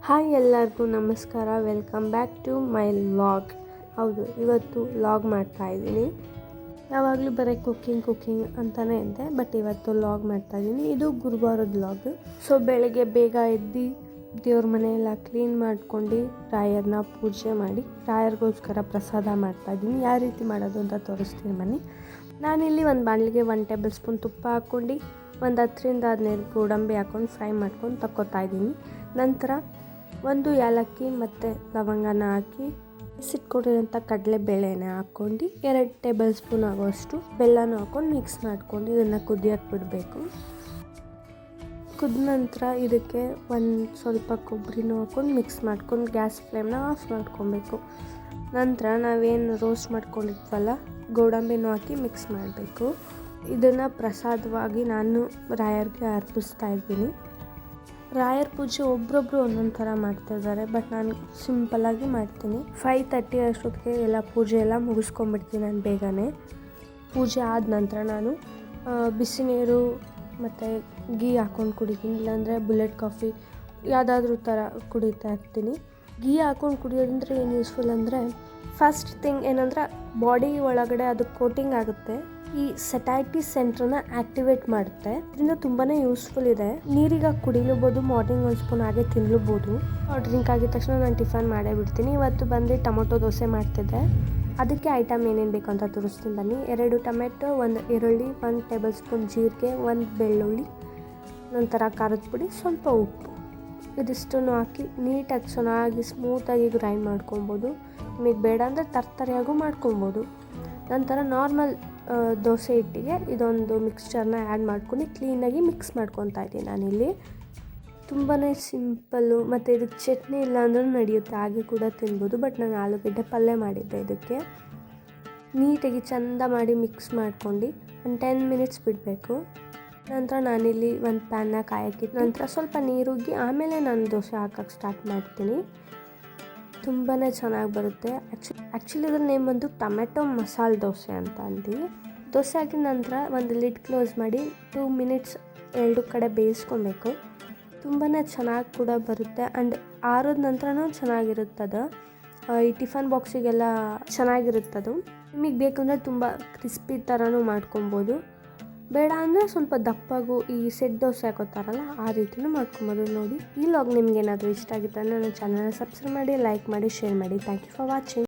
Hi ಎಲ್ಲರಿಗೂ ನಮಸ್ಕಾರ, welcome back to my vlog. ಹೌದು, ಇವತ್ತು ವ್ಲಾಗ್ ಮಾಡ್ತಾಯಿದ್ದೀನಿ. ಯಾವಾಗಲೂ ಬರೀ ಕುಕ್ಕಿಂಗ್ ಅಂತಲೇ ಇದ್ದೆ, ಬಟ್ ಇವತ್ತು ವ್ಲಾಗ್ ಮಾಡ್ತಾಯಿದ್ದೀನಿ. ಇದು ಗುರುವಾರದ ವ್ಲಾಗ್. ಸೊ ಬೆಳಗ್ಗೆ ಬೇಗ ಎದ್ದು ದೇವ್ರ ಮನೆಯೆಲ್ಲ ಕ್ಲೀನ್ ಮಾಡ್ಕೊಂಡು ರಾಯರ್ನ ಪೂಜೆ ಮಾಡಿ ರಾಯರ್ಗೋಸ್ಕರ ಪ್ರಸಾದ ಮಾಡ್ತಾಯಿದ್ದೀನಿ. ಯಾವ ರೀತಿ ಮಾಡೋದು ಅಂತ ತೋರಿಸ್ತೀನಿ ಬನ್ನಿ. ನಾನಿಲ್ಲಿ ಒಂದು ಬಾಣಲಿಗೆ 1 ಟೇಬಲ್ ಸ್ಪೂನ್ ತುಪ್ಪ ಹಾಕ್ಕೊಂಡು ಒಂದು 10-15 ಗೋಡಂಬಿ ಹಾಕ್ಕೊಂಡು ಫ್ರೈ ಮಾಡ್ಕೊಂಡು ತಕ್ಕೊತಾಯಿದ್ದೀನಿ. ನಂತರ 1 ಏಲಕ್ಕಿ ಮತ್ತು ಲವಂಗನ ಹಾಕಿ ಬಿಸಿಟ್ಕೊಂಡಿರೋಂಥ ಕಡಲೆಬೇಳೆನ ಹಾಕ್ಕೊಂಡು 2 ಟೇಬಲ್ ಸ್ಪೂನ್ ಆಗೋಷ್ಟು ಬೆಲ್ಲನೂ ಹಾಕ್ಕೊಂಡು ಮಿಕ್ಸ್ ಮಾಡ್ಕೊಂಡು ಇದನ್ನು ಕುದಿಯೋಕ್ಕೆ ಬಿಡಬೇಕು. ಕುದ ನಂತರ ಇದಕ್ಕೆ ಸ್ವಲ್ಪ ಕೊಬ್ಬರಿನೂ ಹಾಕ್ಕೊಂಡು ಮಿಕ್ಸ್ ಮಾಡ್ಕೊಂಡು ಗ್ಯಾಸ್ ಫ್ಲೇಮ್ನ ಆಫ್ ಮಾಡ್ಕೊಬೇಕು. ನಂತರ ನಾವೇನು ರೋಸ್ಟ್ ಮಾಡ್ಕೊಂಡಿದ್ವಲ್ಲ ಗೋಡಂಬಿನೂ ಹಾಕಿ ಮಿಕ್ಸ್ ಮಾಡಬೇಕು. ಇದನ್ನು ಪ್ರಸಾದವಾಗಿ ನಾನು ರಾಯರ್ಗೆ ಅರ್ಪಿಸ್ತಾ ಇದ್ದೀನಿ. ರಾಯರ್ ಪೂಜೆ ಒಬ್ಬೊಬ್ಬರು ಒಂದೊಂದು ಥರ ಮಾಡ್ತಾಯಿದ್ದಾರೆ, ಬಟ್ ನಾನು ಸಿಂಪಲ್ಲಾಗಿ ಮಾಡ್ತೀನಿ. 5:30 ಅಷ್ಟೊತ್ತಿಗೆ ಎಲ್ಲ ಪೂಜೆ ಎಲ್ಲ ಮುಗಿಸ್ಕೊಂಡ್ಬಿಡ್ತೀನಿ ನಾನು ಬೇಗನೆ. ಪೂಜೆ ಆದ ನಂತರ ನಾನು ಬಿಸಿ ನೀರು ಮತ್ತು ಗೀ ಹಾಕ್ಕೊಂಡು ಕುಡಿತೀನಿ, ಇಲ್ಲಾಂದರೆ ಬುಲೆಟ್ ಕಾಫಿ ಯಾವುದಾದ್ರೂ ಥರ ಕುಡಿತಾ ಇರ್ತೀನಿ. ಗೀ ಹಾಕ್ಕೊಂಡು ಕುಡಿಯೋದಂದರೆ ಏನು ಯೂಸ್ಫುಲ್ ಅಂದರೆ, ಫಸ್ಟ್ ಥಿಂಗ್ ಏನಂದ್ರೆ ಬಾಡಿ ಒಳಗಡೆ ಅದು ಕೋಟಿಂಗ್ ಆಗುತ್ತೆ, ಈ ಸೆಟೈಟಿ ಸೆಂಟ್ರನ್ನ ಆ್ಯಕ್ಟಿವೇಟ್ ಮಾಡುತ್ತೆ. ಇದರಿಂದ ತುಂಬಾ ಯೂಸ್ಫುಲ್ ಇದೆ. ನೀರಿಗೆ ಕುಡಿಲೂಬೋದು, ಮಾರ್ನಿಂಗ್ 1 ಸ್ಪೂನ್ ಹಾಗೆ ತಿನ್ನಲೂಬೋದು. ಡ್ರಿಂಕ್ ಆಗಿದ ತಕ್ಷಣ ನಾನು ಟಿಫನ್ ಮಾಡೇ ಬಿಡ್ತೀನಿ. ಇವತ್ತು ಬಂದು ಟೊಮೊಟೊ ದೋಸೆ ಮಾಡ್ತಿದ್ದೆ. ಅದಕ್ಕೆ ಐಟಮ್ ಏನೇನು ಬೇಕು ಅಂತ ತೋರಿಸ್ತೀನಿ ಬನ್ನಿ. 2 ಟೊಮೆಟೊ, 1 ಈರುಳ್ಳಿ, 1 ಟೇಬಲ್ ಸ್ಪೂನ್ ಜೀರಿಗೆ, 1 ಬೆಳ್ಳುಳ್ಳಿ, ನಂತರ ಖಾರದ ಪುಡಿ, ಸ್ವಲ್ಪ ಉಪ್ಪು, ಇದಿಷ್ಟನ್ನು ಹಾಕಿ ನೀಟಾಗಿ ಚೆನ್ನಾಗಿ ಸ್ಮೂತಾಗಿ ಗ್ರೈಂಡ್ ಮಾಡ್ಕೊಬೋದು. ನಿಮಗೆ ಬೇಡ ಅಂದರೆ ತರ್ತರಿಯಾಗೂ ಮಾಡ್ಕೊಬೋದು. ನಂತರ ನಾರ್ಮಲ್ ದೋಸೆ ಹಿಟ್ಟಿಗೆ ಇದೊಂದು ಮಿಕ್ಸ್ಚರ್ನ ಆ್ಯಡ್ ಮಾಡ್ಕೊಂಡು ಕ್ಲೀನಾಗಿ ಮಿಕ್ಸ್ ಮಾಡ್ಕೊತಾ ಇದ್ದೀನಿ ನಾನಿಲ್ಲಿ. ತುಂಬಾ ಸಿಂಪಲ್ಲು, ಮತ್ತು ಇದಕ್ಕೆ ಚಟ್ನಿ ಇಲ್ಲ ಅಂದ್ರೂ ನಡೆಯುತ್ತೆ, ಹಾಗೆ ಕೂಡ ತಿನ್ಬೋದು. ಬಟ್ ನಾನು ಆಲೂಗಡ್ಡೆ ಪಲ್ಯ ಮಾಡಿದ್ದೆ. ಇದಕ್ಕೆ ನೀಟಾಗಿ ಚೆಂದ ಮಾಡಿ ಮಿಕ್ಸ್ ಮಾಡ್ಕೊಂಡು 10 ಮಿನಿಟ್ಸ್ ಬಿಡಬೇಕು. ನಂತರ ನಾನಿಲ್ಲಿ ಒಂದು ಪ್ಯಾನ್ನ ಕಾಯಕ್ಕಿಟ್ಟು ನಂತರ ಸ್ವಲ್ಪ ನೀರುಗ್ಗಿ ಆಮೇಲೆ ನಾನು ದೋಸೆ ಹಾಕೋಕ್ಕೆ ಸ್ಟಾರ್ಟ್ ಮಾಡ್ತೀನಿ. ತುಂಬಾ ಚೆನ್ನಾಗಿ ಬರುತ್ತೆ. ಆ್ಯಕ್ಚುಲಿ ಇದ್ರ ನೇಮ್ ಬಂದು ಟೊಮೆಟೊ ಮಸಾಲೆ ದೋಸೆ ಅಂತ ಅಂತೀವಿ. ದೋಸೆ ಹಾಕಿದ ನಂತರ ಒಂದು ಲಿಡ್ ಕ್ಲೋಸ್ ಮಾಡಿ 2 ಮಿನಿಟ್ಸ್ 2 ಕಡೆ ಬೇಯಿಸ್ಕೊಬೇಕು. ತುಂಬಾ ಚೆನ್ನಾಗಿ ಕೂಡ ಬರುತ್ತೆ. ಆ್ಯಂಡ್ ಆರೋದ ನಂತರನೂ ಚೆನ್ನಾಗಿರುತ್ತದು. ಈ ಟಿಫನ್ ಬಾಕ್ಸಿಗೆಲ್ಲ ಚೆನ್ನಾಗಿರುತ್ತದು. ನಿಮಗೆ ಬೇಕಂದರೆ ತುಂಬ ಕ್ರಿಸ್ಪಿ ಥರನೂ ಮಾಡ್ಕೊಬೋದು. ಬೇಡ ಅಂದರೆ ಸ್ವಲ್ಪ ದಪ್ಪಾಗೂ ಈ ಸೆಟ್ ದೋಸೆ ಹಾಕೋತಾರಲ್ಲ ಆ ರೀತಿಯೂ ಮಾಡ್ಕೊಬೋದು. ನೋಡಿ, ಈ ವ್ಲಾಗ್ ನಿಮ್ಗೆ ಏನಾದರೂ ಇಷ್ಟ ಆಗಿತ್ತು ಅಂದರೆ ನನ್ನ ಚಾನಲ್ನ ಸಬ್ಸ್ಕ್ರೈಬ್ ಮಾಡಿ, ಲೈಕ್ ಮಾಡಿ, ಶೇರ್ ಮಾಡಿ. Thank you for watching.